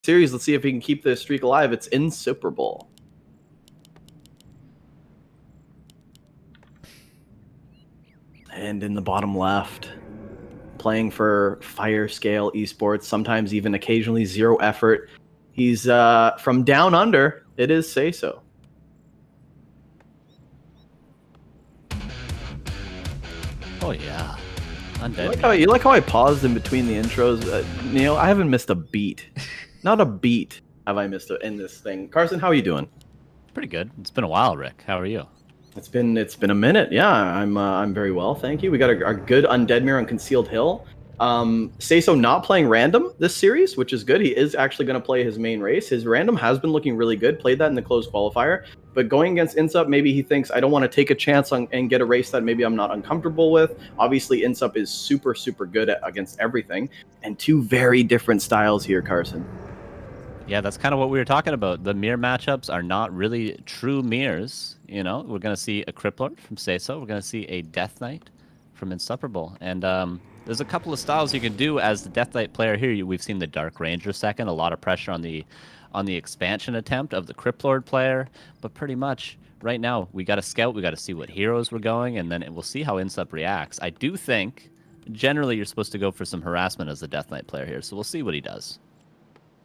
series. Let's see if he can keep this streak alive. It's iNSUPERABLE. And in the bottom left, playing for Fire Scale Esports, sometimes even occasionally Zero Effort. He's from down under. It is SaysO. Oh yeah. You like how I paused in between the intros? Neil, I haven't missed a beat. Not a beat have I missed in this thing. Carson, how are you doing? Pretty good. It's been a while, Rick. How are you? It's been a minute. Yeah, I'm very well, thank you. We got a good Undead Mirror on Concealed Hill. SaysO not playing random this series, which is good. He is actually going to play his main race. His random has been looking really good. Played that in the closed qualifier. But going against iNSUP, maybe he thinks, I don't want to take a chance and get a race that maybe I'm not uncomfortable with. Obviously, iNSUP is super, super good against everything. And two very different styles here, Carson. Yeah, that's kind of what we were talking about. The mirror matchups are not really true mirrors. You know, we're going to see a Criplord from SaysO. We're going to see a Death Knight from iNSUPERABLE. And there's a couple of styles you can do as the Death Knight player here. We've seen the Dark Ranger second, a lot of pressure on the expansion attempt of the Criplord player. But pretty much right now, we got to scout. We got to see what heroes we're going, and then we'll see how iNSUP reacts. I do think generally you're supposed to go for some harassment as the Death Knight player here, so we'll see what he does.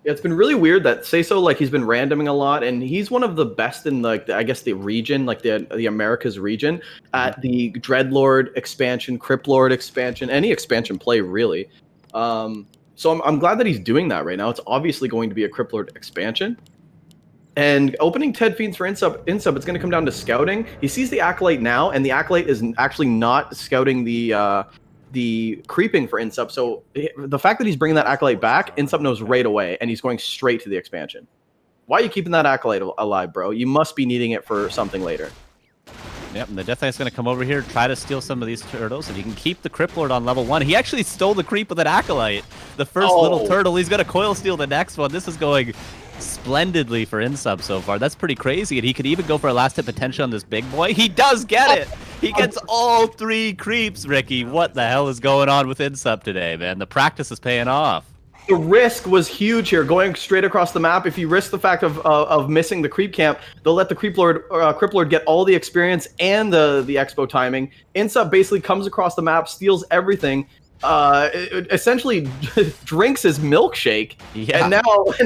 Yeah, it's been really weird that SaysO, like, he's been randoming a lot, and he's one of the best in, like, I guess the region, like the Americas region, at the Dreadlord expansion, Criplord expansion, any expansion play, really. So I'm glad that he's doing that right now. It's obviously going to be a Criplord expansion. And opening Ted Fiends for iNSUP, it's going to come down to scouting. He sees the Acolyte now, and the Acolyte is actually not scouting the creeping for iNSUP. So the fact that he's bringing that Acolyte back, iNSUP knows right away, and he's going straight to the expansion. Why are you keeping that Acolyte alive, bro? You must be needing it for something later. Yep, and the Death Knight's going to come over here, try to steal some of these turtles, and he can keep the Criplord on level 1. He actually stole the creep with an Acolyte. The first little turtle, he's going to coil steal the next one. This is going splendidly for iNSUP so far. That's pretty crazy, and he could even go for a last hit potential on this big boy. He does get it! He gets all 3 creeps, Ricky. What the hell is going on with iNSUP today, man? The practice is paying off. The risk was huge here, going straight across the map. If you risk the fact of missing the creep camp, they'll let the Criplord get all the experience and the expo timing. iNSUP basically comes across the map, steals everything, it essentially drinks his milkshake. Yeah. And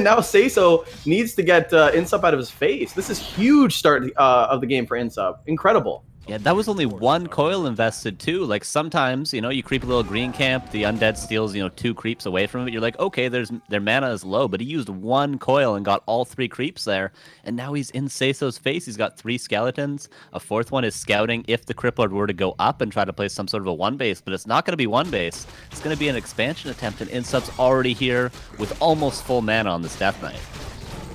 now SaysO needs to get iNSUP out of his face. This is huge start of the game for iNSUP. Incredible. Yeah, that was only 1 coil invested too. Like sometimes, you know, you creep a little green camp, the undead steals, 2 creeps away from it. You're like, okay, their mana is low, but he used 1 coil and got all 3 creeps there. And now he's in SaysO's face. He's got 3 skeletons. A 4th one is scouting if the Criplord were to go up and try to play some sort of a 1 base, but it's not going to be 1 base. It's going to be an expansion attempt, and iNSUP's already here with almost full mana on this Death Knight.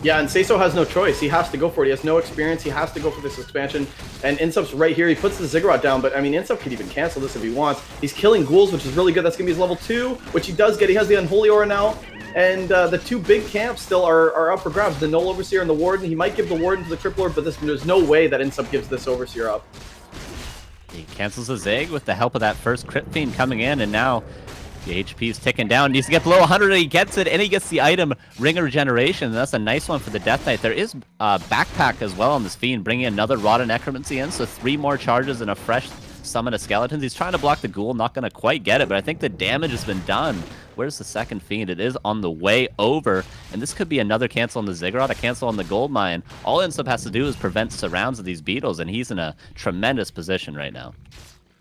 Yeah, and SaysO has no choice. He has to go for it. He has no experience. He has to go for this expansion. And iNSUP's right here. He puts the Ziggurat down, but I mean, iNSUP could even cancel this if he wants. He's killing ghouls, which is really good. That's going to be his level 2, which he does get. He has the Unholy Aura now. And the 2 big camps still are up for grabs. The Null Overseer and the Warden. He might give the Warden to the Criplord, but there's no way that iNSUP gives this Overseer up. He cancels his egg with the help of that first Crit Fiend coming in, and now the HP is ticking down. Needs to get below 100, and he gets it, and he gets the item Ring of Regeneration, and that's a nice one for the Death Knight. There is Backpack as well on this Fiend, bringing another Rod of Necromancy in, so 3 more charges and a fresh summon of Skeletons. He's trying to block the Ghoul, not going to quite get it, but I think the damage has been done. Where's the second Fiend? It is on the way over, and this could be another cancel on the Ziggurat, a cancel on the Gold Mine. All iNSUP has to do is prevent surrounds of these beetles, and he's in a tremendous position right now.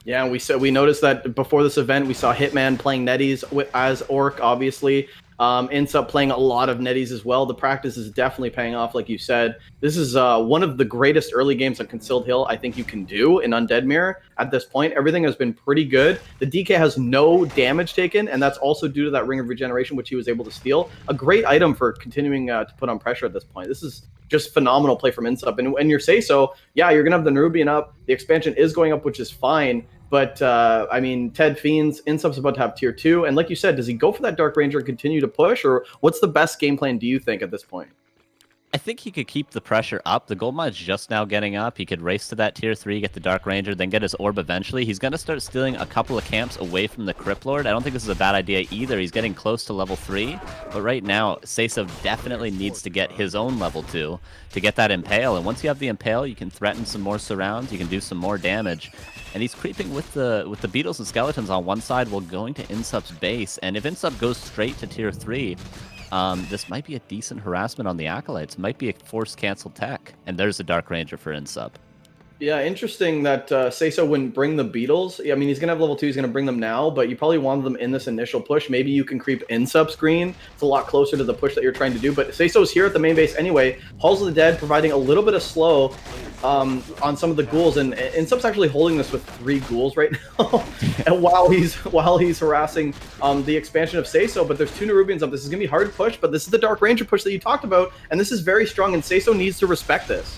Yeah, we noticed that before this event, we saw Hitman playing Netties as Orc, obviously. iNSUP playing a lot of Netties as well. The practice is definitely paying off, like you said. This is one of the greatest early games on Concealed Hill I think you can do in Undead Mirror at this point. Everything has been pretty good. The DK has no damage taken, and that's also due to that Ring of Regeneration, which he was able to steal. A great item for continuing to put on pressure at this point. This is just phenomenal play from iNSUP. And when you're SaysO, yeah, you're going to have the Nerubian up. The expansion is going up, which is fine. But, I mean, Ted Fiends, iNSUP's about to have tier 2. And like you said, does he go for that Dark Ranger and continue to push? Or what's the best game plan, do you think, at this point? I think he could keep the pressure up. The gold mine's just now getting up. He could race to that tier 3, get the Dark Ranger, then get his orb eventually. He's going to start stealing a couple of camps away from the Crypt Lord. I don't think this is a bad idea either. He's getting close to level 3. But right now, SaysO definitely needs to get his own level 2 to get that Impale. And once you have the Impale, you can threaten some more surrounds. You can do some more damage. And he's creeping with the beetles and skeletons on one side while going to INSUP's base. And if INSUP goes straight to tier 3, this might be a decent harassment on the Acolytes. Might be a forced cancel tech. And there's a Dark Ranger for INSUP. Yeah, interesting that SaysO wouldn't bring the beetles. I mean, he's going to have level 2. He's going to bring them now, but you probably wanted them in this initial push. Maybe you can creep INSUP's green. It's a lot closer to the push that you're trying to do. But SaysO's here at the main base anyway. Halls of the Dead providing a little bit of slow on some of the ghouls. And INSUP's actually holding this with 3 ghouls right now. And while he's harassing the expansion of SaysO, but there's 2 Nerubians up. This is going to be hard to push, but this is the Dark Ranger push that you talked about. And this is very strong, and SaysO needs to respect this.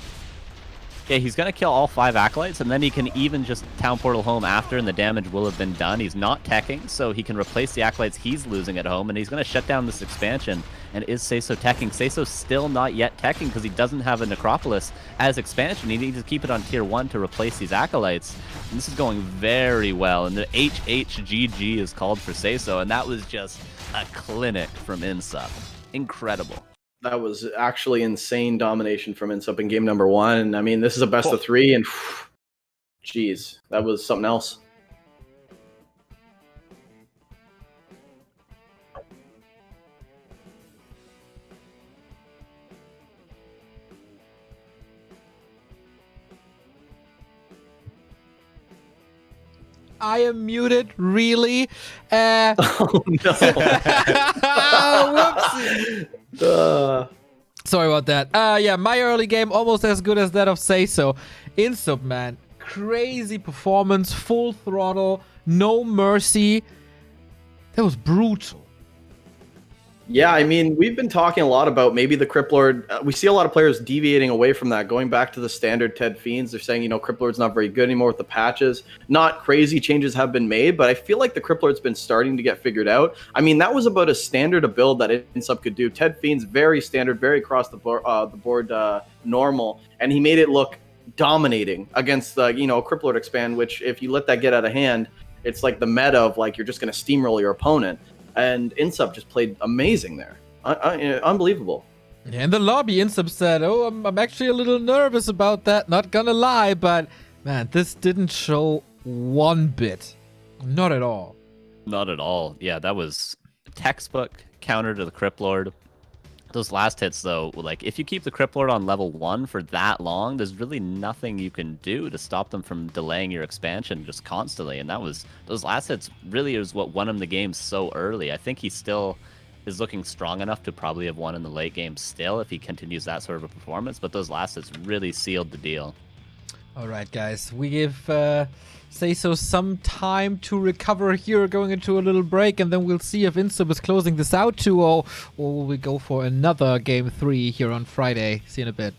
Yeah, he's going to kill all 5 Acolytes, and then he can even just town portal home after, and the damage will have been done. He's not teching, so he can replace the Acolytes he's losing at home, and he's going to shut down this expansion. And is SaysO teching? SaysO's still not yet teching because he doesn't have a Necropolis as expansion. He needs to keep it on tier 1 to replace these Acolytes. And this is going very well, and the HHGG is called for SaysO, and that was just a clinic from INSUP. Incredible. That was actually insane domination from INSUP in game number 1. I mean, this is a best of 3, and jeez, that was something else. I am muted, really? Oh, no. Whoopsie. Sorry about that. Yeah, my early game almost as good as that of SaysO. INSUP, man. Crazy performance, full throttle, no mercy. That was brutal. Yeah, I mean, we've been talking a lot about maybe the Crypt Lord. We see a lot of players deviating away from that, going back to the standard Ted Fiends. They're saying, Crypt Lord's not very good anymore with the patches. Not crazy changes have been made, but I feel like the Crypt Lord's been starting to get figured out. I mean, that was about as standard a build that INSUP could do. Ted Fiends, very standard, very across the board normal, and he made it look dominating against the, Crypt Lord expand, which if you let that get out of hand, it's like the meta of like you're just going to steamroll your opponent. And INSUP just played amazing there. Unbelievable. Yeah, in the lobby, INSUP said, oh, I'm actually a little nervous about that, not gonna lie, but man, this didn't show one bit. Not at all. Not at all. Yeah, that was textbook counter to the Crypt Lord. Those last hits, though, like, if you keep the Crypt Lord on level 1 for that long, there's really nothing you can do to stop them from delaying your expansion just constantly. And those last hits really is what won him the game so early. I think he still is looking strong enough to probably have won in the late game still if he continues that sort of a performance. But those last hits really sealed the deal. All right, guys, we give SaysO some time to recover here, going into a little break, and then we'll see if INSUP is closing this out 2-0, or will we go for another game 3 here on Friday. See you in a bit.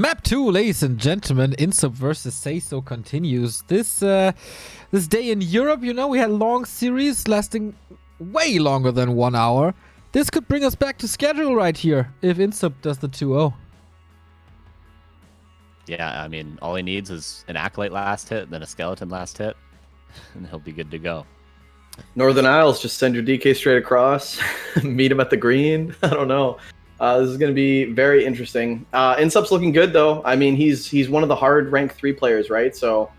Map 2, ladies and gentlemen, INSUP versus SaysO continues. This day in Europe, you know, we had a long series lasting way longer than 1 hour. This could bring us back to schedule right here if INSUP does the 2-0. Yeah, I mean, all he needs is an Acolyte last hit, then a Skeleton last hit, and he'll be good to go. Northern Isles, just send your DK straight across, meet him at the green. I don't know. This is going to be very interesting. INSUP's looking good, though. I mean, he's one of the hard rank 3 players, right? So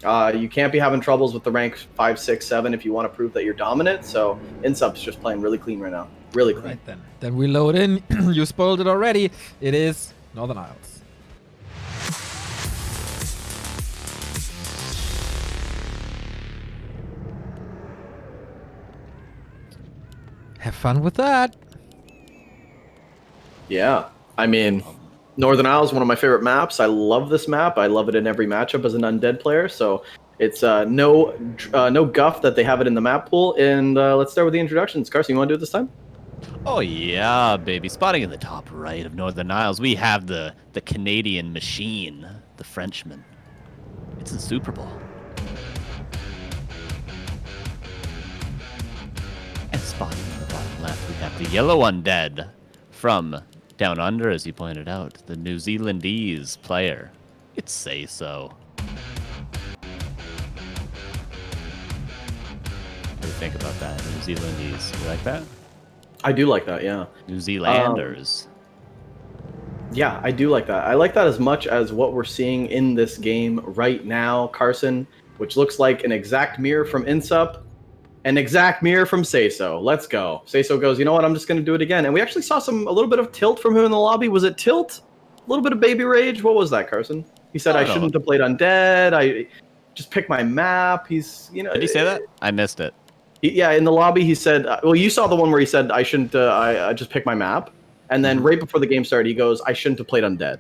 you can't be having troubles with the rank 5, 6, 7 if you want to prove that you're dominant. So INSUP's just playing really clean right now. Really clean. Right then. Then we load in. You spoiled it already. It is Northern Isles. Have fun with that. Yeah, I mean, Northern Isles is one of my favorite maps. I love this map. I love it in every matchup as an undead player. So it's no guff that they have it in the map pool. And let's start with the introductions. Carson, you want to do it this time? Oh yeah, baby. Spotting in the top right of Northern Isles, we have the Canadian machine, the Frenchman. It's INSUPERABLE. And spotting in the bottom left, we have the yellow undead from down under, as you pointed out, the New Zealandese player. It's SaysO. What do you think about that? New Zealandese. You like that? I do like that, yeah. New Zealanders. Yeah, I do like that. I like that as much as what we're seeing in this game right now, Carson, which looks like an exact mirror from INSUP, an exact mirror from SaysO. Let's go. SaysO goes, you know what, I'm just going to do it again. And we actually saw a little bit of tilt from him in the lobby. Was it tilt? A little bit of baby rage? What was that, Carson? He said, I shouldn't have played undead. I just picked my map. He's, you know. Did he say that? I missed it. Yeah, in the lobby he said, well, you saw the one where he said, I shouldn't, I just picked my map. And then right before the game started, he goes, I shouldn't have played undead.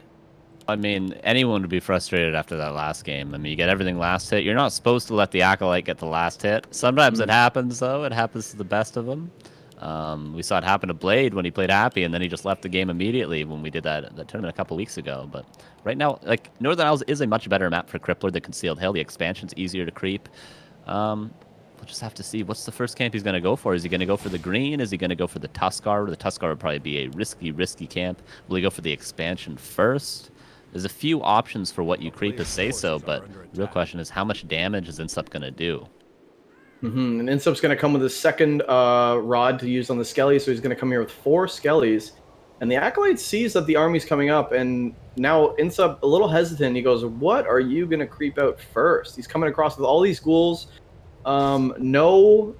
I mean, anyone would be frustrated after that last game. I mean, you get everything last hit. You're not supposed to let the Acolyte get the last hit. Sometimes it happens, though. It happens to the best of them. We saw it happen to Blade when he played Happy, and then he just left the game immediately when we did that tournament a couple weeks ago. But right now, like, Northern Isles is a much better map for Crippler, the Concealed Hill. The expansion's easier to creep. We'll just have to see what's the first camp he's going to go for. Is he going to go for the green? Is he going to go for the Tuskar? The Tuskar would probably be a risky camp. Will he go for the expansion first? There's a few options for what you creep as SaysO, but the real question is how much damage is INSUP going to do? And INSUP's going to come with his second rod to use on the Skellies, so he's going to come here with 4 Skellies. And the Acolyte sees that the army's coming up, and now INSUP a little hesitant. He goes, what are you going to creep out first? He's coming across with all these ghouls. No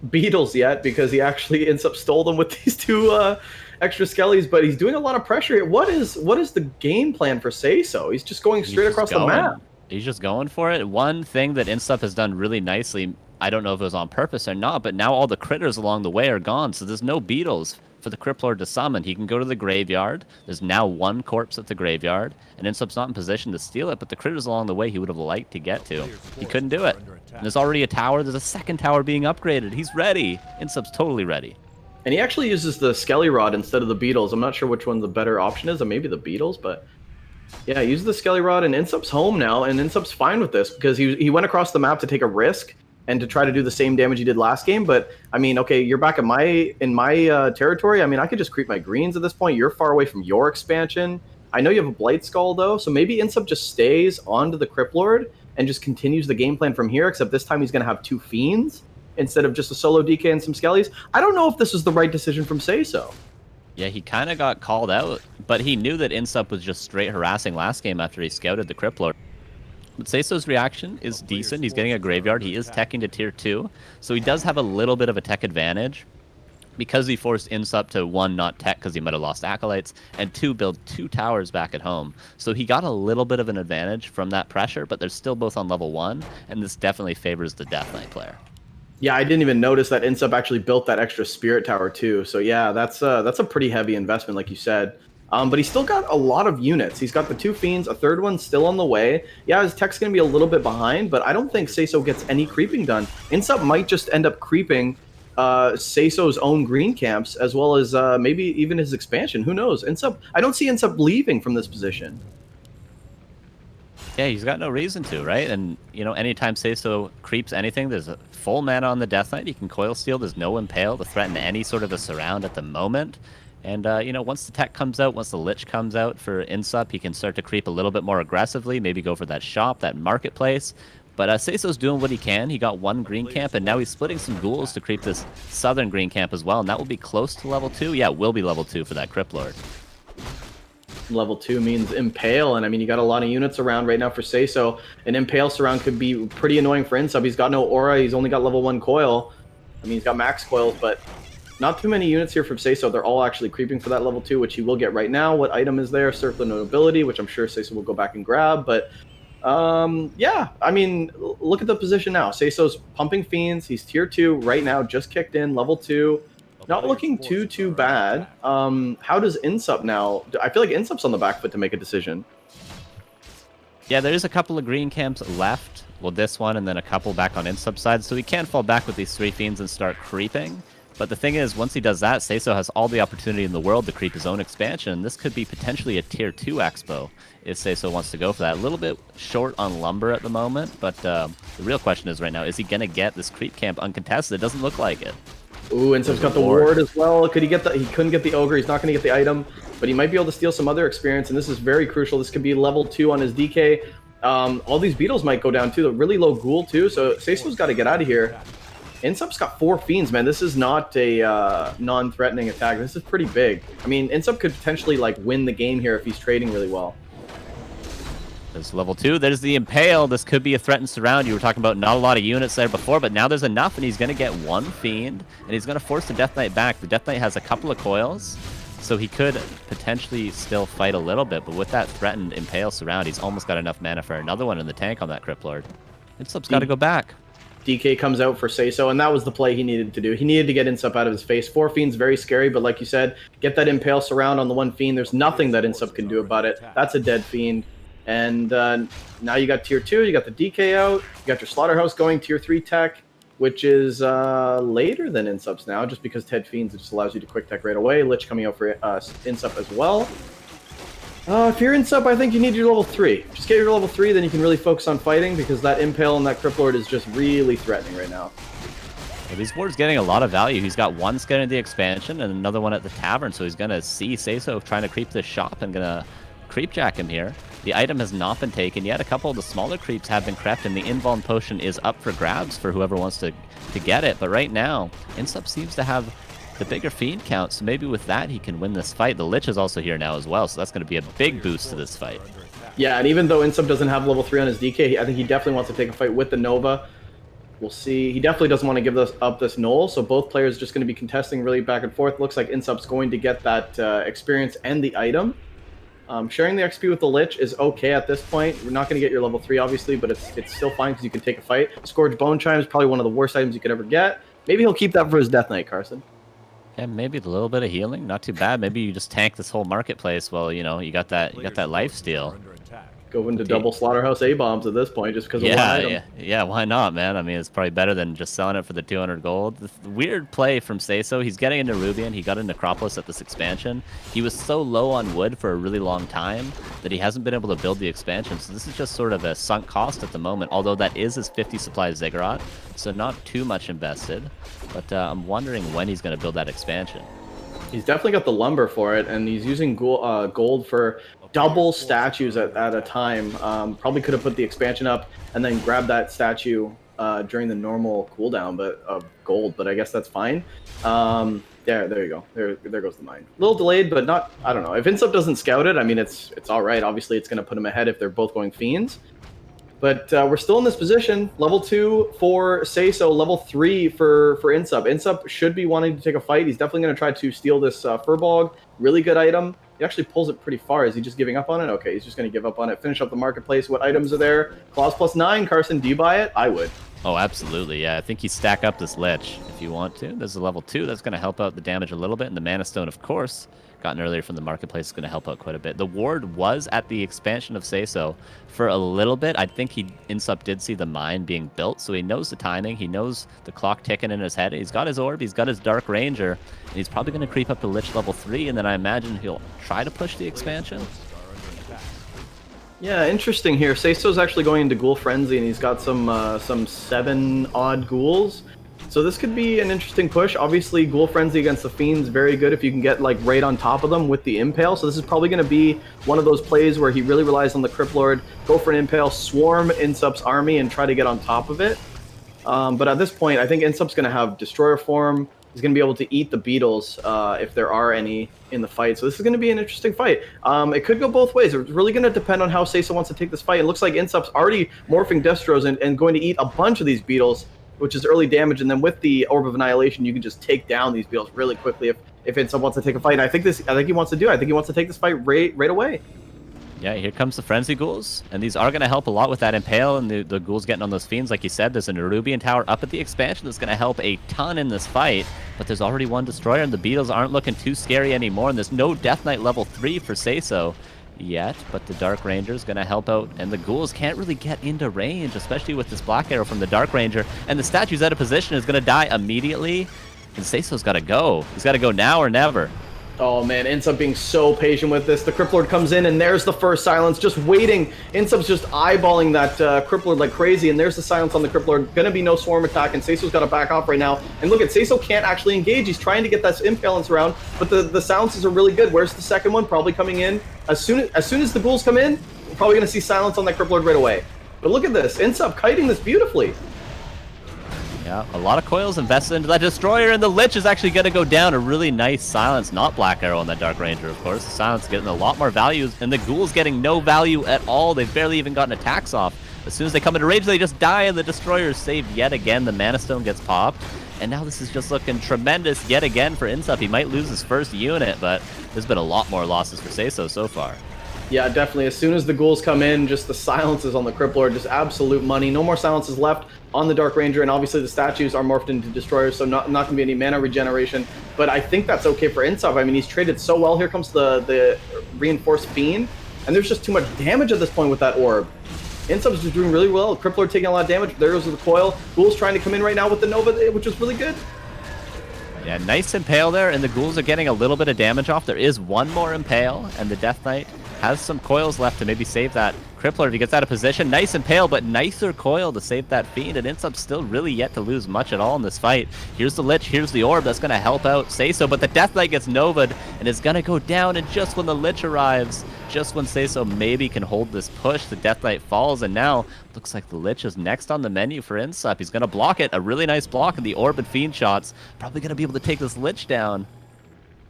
beetles yet, because he actually INSUP stole them with these 2 extra Skellies, but he's doing a lot of pressure here. What is the game plan for SaysO? He's just going straight across the map. He's just going for it. One thing that INSUP has done really nicely, I don't know if it was on purpose or not, but now all the critters along the way are gone, so there's no beetles for the Crippler to summon. He can go to the graveyard. There's now 1 corpse at the graveyard, and INSUP's not in position to steal it, but the critters along the way he would have liked to get to. He couldn't do it. And there's already a tower. There's a second tower being upgraded. He's ready. INSUP's totally ready. And he actually uses the Skelly Rod instead of the Beetles. I'm not sure which one the better option is, or maybe the Beetles, but yeah, use the Skelly Rod, and INSUP's home now, and INSUP's fine with this because he went across the map to take a risk and to try to do the same damage he did last game. But I mean, okay, you're back in my territory. I mean, I could just creep my greens at this point. You're far away from your expansion. I know you have a Blight Skull though, so maybe INSUP just stays onto the Crypt Lord and just continues the game plan from here, except this time he's going to have 2 Fiends instead of just a solo DK and some Skellies. I don't know if this was the right decision from SaysO. Yeah, he kind of got called out, but he knew that INSUP was just straight harassing last game after he scouted the Crypt Lord. But SaysO's reaction is decent. He's getting a graveyard. He is teching to tier 2, so he does have a little bit of a tech advantage because he forced INSUP to 1, not tech because he might have lost Acolytes, and 2, build 2 towers back at home. So he got a little bit of an advantage from that pressure, but they're still both on level 1, and this definitely favors the Death Knight player. Yeah, I didn't even notice that INSUP actually built that extra Spirit Tower too. So yeah, that's a pretty heavy investment, like you said. But he's still got a lot of units. He's got the 2 Fiends, a 3rd one still on the way. Yeah, his tech's going to be a little bit behind, but I don't think SaysO gets any creeping done. INSUP might just end up creeping SaysO's own green camps, as well as maybe even his expansion. Who knows? INSUP, I don't see INSUP leaving from this position. Yeah, he's got no reason to, right? And, you know, anytime SaysO creeps anything, there's a full mana on the Death Knight. He can Coil Steal. There's no Impale to threaten any sort of a surround at the moment. And, you know, once the tech comes out, once the Lich comes out for INSUP, he can start to creep a little bit more aggressively, maybe go for that shop, that marketplace. But SaysO's doing what he can. He got one green camp, and now he's splitting some ghouls to creep this southern green camp as well. And that will be close to level 2. Yeah, it will be level 2 for that Crypt Lord. Level 2 means Impale, and I mean, you got a lot of units around right now for SaysO. An Impale surround could be pretty annoying for INSUP. He's got no aura, he's only got level 1 coil. I mean, he's got max coils, but not too many units here from SaysO. They're all actually creeping for that level 2, which he will get right now. What item is there? Circle of Notability, which I'm sure SaysO will go back and grab, but yeah, I mean, look at the position now. SaysO's pumping Fiends, he's tier 2 right now, just kicked in, level 2. Not looking too bad. How does INSUP now? I feel like INSUP's on the back foot to make a decision. Yeah, there's a couple of green camps left. Well, this one and then a couple back on INSUP's side, so he can fall back with these 3 Fiends and start creeping. But the thing is, once he does that, SaysO has all the opportunity in the world to creep his own expansion. This could be potentially a tier 2 expo if SaysO wants to go for that. A little bit short on lumber at the moment, but the real question is right now, is he going to get this creep camp uncontested? It doesn't look like it. Ooh, INSUP's got the ward as well. Could he get the? He couldn't get the ogre. He's not going to get the item, but he might be able to steal some other experience. And this is very crucial. This could be level 2 on his DK. All these beetles might go down too. The really low ghoul too. So SaysO's got to get out of here. INSUP's got 4 Fiends, man. This is not a non-threatening attack. This is pretty big. I mean, INSUP could potentially like win the game here if he's trading really well. There's level 2. There's the Impale. This could be a threatened surround. You were talking about not a lot of units there before, but now there's enough, and he's going to get 1 Fiend, and he's going to force the Death Knight back. The Death Knight has a couple of coils, so he could potentially still fight a little bit, but with that threatened Impale surround, he's almost got enough mana for another one in the tank on that Crypt Lord. INSUP's got to go back. DK comes out for SaysO, and that was the play he needed to do. He needed to get INSUP out of his face. 4 Fiends, very scary, but like you said, get that Impale surround on the 1 Fiend. There's nothing that INSUP can do about it. That's a dead Fiend. And now you got tier 2, you got the DK out, you got your Slaughterhouse going, tier 3 tech, which is later than INSUP's now, just because Ted Fiends, it just allows you to quick tech right away. Lich coming out for INSUP as well. If you're INSUP, I think you need your level 3. Just get your level 3, then you can really focus on fighting, because that Impale and that Crypt Lord is just really threatening right now. Well, these wards getting a lot of value. He's got one skin in the expansion and another one at the tavern, so he's going to see SaysO trying to creep this shop and going to creep jack him here. The item has not been taken yet. A couple of the smaller creeps have been crept, and the invuln potion is up for grabs for whoever wants to get it. But right now, INSUP seems to have the bigger Fiend count, so maybe with that he can win this fight. The Lich is also here now as well, so that's going to be a big boost to this fight. Yeah, and even though INSUP doesn't have level 3 on his DK, I think he definitely wants to take a fight with the Nova. We'll see. He definitely doesn't want to give up this Null, so both players are just going to be contesting really back and forth. Looks like INSUP's going to get that experience and the item. Sharing the XP with the Lich is okay at this point. You're not going to get your level 3, obviously, but it's still fine because you can take a fight. Scourge Bone Chime is probably one of the worst items you could ever get. Maybe he'll keep that for his Death Knight, Carson. Yeah, maybe a little bit of healing, not too bad. Maybe you just tank this whole marketplace. Well, you know, you got that lifesteal. Go into double Slaughterhouse A-bombs at this point just because of one item. Yeah, why not, man? I mean, it's probably better than just selling it for the 200 gold. The weird play from SaysO, he's getting into Rubian. He got into Necropolis at this expansion. He was so low on wood for a really long time that he hasn't been able to build the expansion. So this is just sort of a sunk cost at the moment, although that is his 50 supply Ziggurat, so not too much invested. But I'm wondering when he's going to build that expansion. He's definitely got the lumber for it, and he's using gold for double statues at a time. Probably could have put the expansion up and then grabbed that statue during the normal cooldown of gold, but I guess that's fine. There you go. There goes the mine. A little delayed, but not, I don't know. If INSUP doesn't scout it, I mean, it's all right. Obviously, it's going to put him ahead if they're both going Fiends. But we're still in this position. Level 2 for SaysO, level 3 for INSUP. INSUP should be wanting to take a fight. He's definitely going to try to steal this Furbog. Really good item. He actually pulls it pretty far. Is he just giving up on it? Okay, he's just going to give up on it. Finish up the marketplace. What items are there? Claws +9. Carson, do you buy it? I would. Oh, absolutely. Yeah, I think you stack up this Lich if you want to. There's a level 2. That's going to help out the damage a little bit. And the Mana Stone, of course, gotten earlier from the marketplace, is going to help out quite a bit. The ward was at the expansion of SaysO for a little bit. I think INSUP did see the mine being built, so he knows the timing. He knows the clock ticking in his head. He's got his orb. He's got his Dark Ranger. And he's probably going to creep up to Lich level 3, and then I imagine he'll try to push the expansion. Yeah, interesting here. SaysO's actually going into Ghoul Frenzy, and he's got some 7-odd ghouls. So this could be an interesting push. Obviously, Ghoul Frenzy against the Fiend's very good if you can get like right on top of them with the Impale. So this is probably going to be one of those plays where he really relies on the Crypt Lord, go for an Impale, swarm INSUP's army, and try to get on top of it. But at this point, I think INSUP's going to have Destroyer form. He's going to be able to eat the beetles if there are any in the fight. So this is going to be an interesting fight. It could go both ways. It's really going to depend on how SaysO wants to take this fight. It looks like INSUP's already morphing Destros and going to eat a bunch of these beetles, which is early damage. And then with the Orb of Annihilation, you can just take down these beetles really quickly if INSUP wants to take a fight. And I think he wants to do it. I think he wants to take this fight right away. Yeah, here comes the Frenzy Ghouls, and these are going to help a lot with that Impale and the Ghouls getting on those Fiends. Like you said, there's an Erubian Tower up at the expansion that's going to help a ton in this fight, but there's already one Destroyer, and the Beetles aren't looking too scary anymore, and there's no Death Knight level 3 for SaysO yet, but the Dark Ranger is going to help out, and the Ghouls can't really get into range, especially with this Black Arrow from the Dark Ranger, and the statue's out of position is going to die immediately, and SaysO's got to go. He's got to go now or never. Oh man, INSUP being so patient with this. The Crypt Lord comes in, and there's the first silence, just waiting. INSUP's just eyeballing that Crypt Lord like crazy, and there's the silence on the Crypt Lord. Gonna be no swarm attack, and SaysO's got to back off right now. And look at SaysO can't actually engage. He's trying to get that impalance around, but the silences are really good. Where's the second one? Probably coming in as soon as the ghouls come in. We're probably gonna see silence on that Crypt Lord right away. But look at this, INSUP kiting this beautifully. Yeah, a lot of coils invested into that Destroyer, and the Lich is actually going to go down. A really nice silence, not Black Arrow on that Dark Ranger, of course. The silence getting a lot more value, and the Ghouls getting no value at all. They've barely even gotten attacks off. As soon as they come into range, they just die, and the Destroyer is saved yet again. The Mana Stone gets popped, and now this is just looking tremendous yet again for INSUP. He might lose his first unit, but there's been a lot more losses for SaysO so far. Yeah, definitely. As soon as the ghouls come in, just the silences on the Crypt Lord, just absolute money. No more silences left on the Dark Ranger, and obviously the statues are morphed into Destroyers, so not going to be any mana regeneration. But I think that's okay for INSUP. I mean, he's traded so well. Here comes the Reinforced Fiend, and there's just too much damage at this point with that Orb. INSUP's just doing really well. Crypt Lord taking a lot of damage. There goes the coil. Ghouls trying to come in right now with the Nova, which is really good. Yeah, nice Impale there, and the Ghouls are getting a little bit of damage off. There is one more Impale, and the Death Knight has some coils left to maybe save that Crypt Lord if he gets out of position. Nice Impale, but nicer coil to save that Fiend, and INSUP's still really yet to lose much at all in this fight. Here's the Lich, here's the Orb, that's going to help out SaysO, but the Death Knight gets Nova'd, and is going to go down, and just when the Lich arrives, just when SaysO maybe can hold this push, the Death Knight falls, and now looks like the Lich is next on the menu for INSUP. He's going to block it, a really nice block, and the Orb and Fiend shots, probably going to be able to take this Lich down.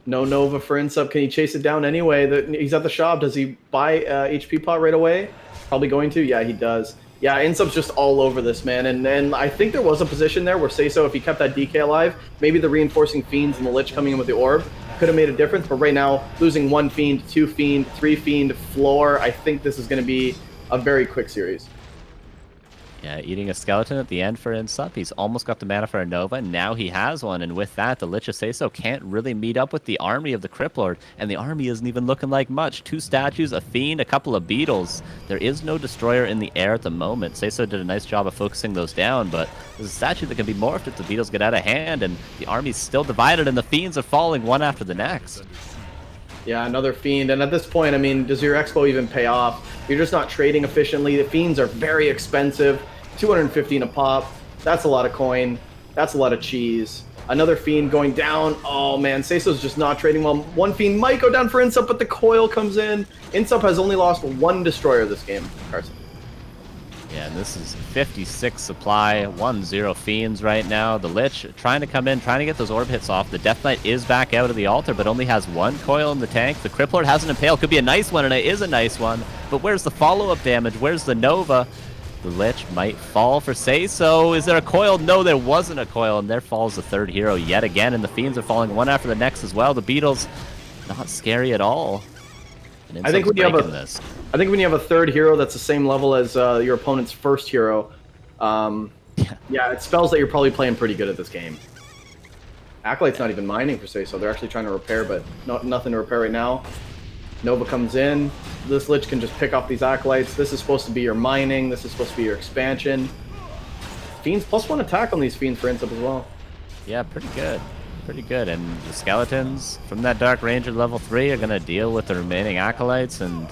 No Nova for INSUP. Can he chase it down anyway? He's at the shop. Does he buy HP pot right away? Probably going to. Yeah, he does. Yeah, INSUP's just all over this, man. And I think there was a position there where SaysO, if he kept that DK alive, maybe the Reinforcing Fiends and the Lich coming in with the Orb could have made a difference. But right now, losing 1 Fiend, 2 Fiend, 3 Fiend, floor, I think this is going to be a very quick series. Yeah, eating a skeleton at the end for INSUP. He's almost got the mana for a Nova. Now he has one, and with that, the Lich of SaysO can't really meet up with the army of the Crypt Lord, and the army isn't even looking like much. 2 statues, a Fiend, a couple of Beetles. There is no Destroyer in the air at the moment. SaysO did a nice job of focusing those down, but there's a statue that can be morphed if the Beetles get out of hand, and the army's still divided, and the Fiends are falling one after the next. Yeah, another Fiend, and at this point, I mean, does your Expo even pay off? You're just not trading efficiently. The Fiends are very expensive, 215 a pop. That's a lot of coin. That's a lot of cheese. Another Fiend going down. Oh man, SaysO's just not trading well. 1 Fiend might go down for INSUP, but the coil comes in. INSUP has only lost 1 Destroyer this game, Carson. Yeah, and this is 56 supply, 1-0 Fiends right now. The Lich trying to come in, trying to get those Orb hits off. The Death Knight is back out of the altar, but only has 1 coil in the tank. The Crypt Lord has an Impale. Could be a nice one, and it is a nice one. But where's the follow-up damage? Where's the Nova? The Lich might fall for SaysO. Is there a coil? No, there wasn't a coil, and there falls the 3rd hero yet again, and the Fiends are falling one after the next as well. The Beetles, not scary at all. I think when you have a 3rd hero that's the same level as your opponent's 1st hero, yeah, it spells that you're probably playing pretty good at this game. Acolyte's not even mining for SaysO. They're actually trying to repair, but nothing to repair right now. Nova comes in. This Lich can just pick off these Acolytes. This is supposed to be your mining. This is supposed to be your expansion. Fiends +1 attack on these Fiends for INSUP as well. Yeah, pretty good. Pretty good. And the Skeletons from that Dark Ranger level 3 are going to deal with the remaining Acolytes, and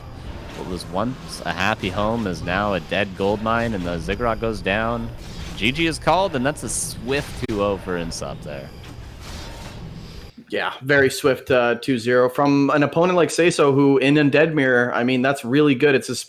What was once a happy home is now a dead gold mine, and the Ziggurat goes down. GG is called, and that's a swift 2-0 for INSUP there. Yeah, very swift 2-0 from an opponent like SaysO, who in Undead Mirror, I mean, that's really good. It's especially